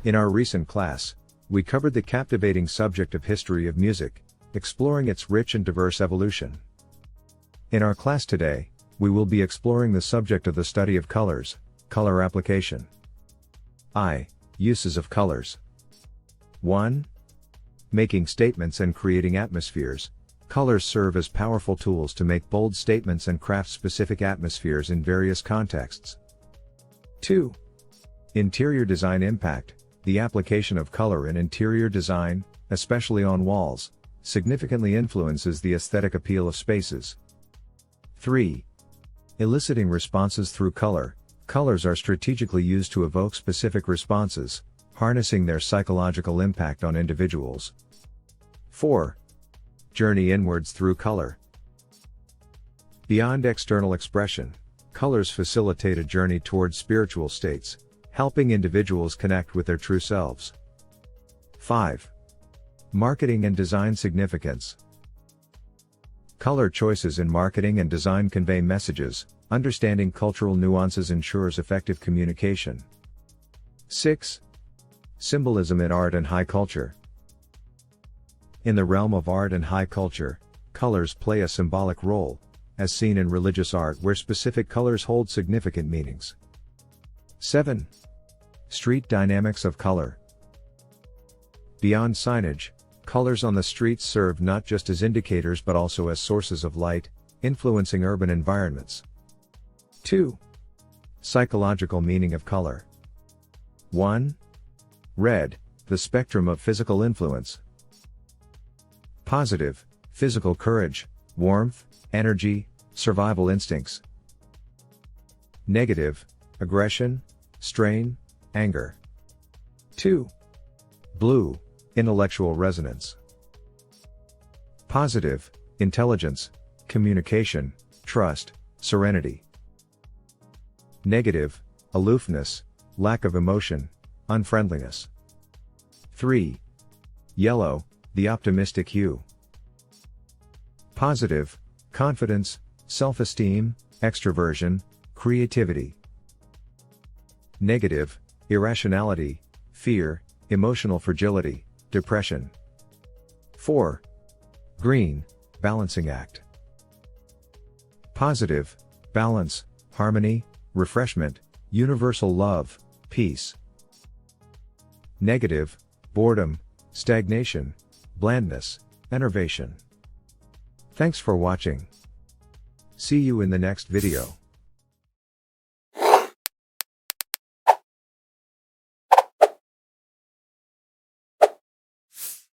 In our recent class, we covered the captivating subject of history of music, exploring its rich and diverse evolution. In our class today, we will be exploring the subject of the study of colors, color application. Uses of colors. 1. Making statements and creating atmospheres. Colors serve as powerful tools to make bold statements and craft specific atmospheres in various contexts. 2. Interior design impact. The application of color in interior design, especially on walls, significantly influences the aesthetic appeal of spaces. 3. Eliciting responses through color. Colors are strategically used to evoke specific responses, harnessing their psychological impact on individuals. 4. Journey inwards through color. Beyond external expression, colors facilitate a journey towards spiritual states, helping individuals connect with their true selves. 5. Marketing and design significance. Color choices in marketing and design convey messages. Understanding cultural nuances ensures effective communication. 6. Symbolism in art and high culture. In the realm of art and high culture, colors play a symbolic role, as seen in religious art where specific colors hold significant meanings. 7. Street dynamics of color. Beyond signage, colors on the streets serve not just as indicators but also as sources of light, influencing urban environments. 2. Psychological meaning of color. 1. Red, the spectrum of physical influence. Positive, physical courage, warmth, energy, survival instincts. Negative, aggression, strain, anger. 2. Blue, intellectual resonance. Positive, intelligence, communication, trust, serenity. Negative, aloofness, lack of emotion, unfriendliness. 3. Yellow, the optimistic hue. Positive, confidence, self-esteem, extroversion, creativity. Negative, irrationality, fear, emotional fragility, depression. 4. Green, balancing act. Positive, balance, harmony, refreshment, universal love, peace. Negative, boredom, stagnation, blandness, enervation. Thanks for watching. See you in the next video.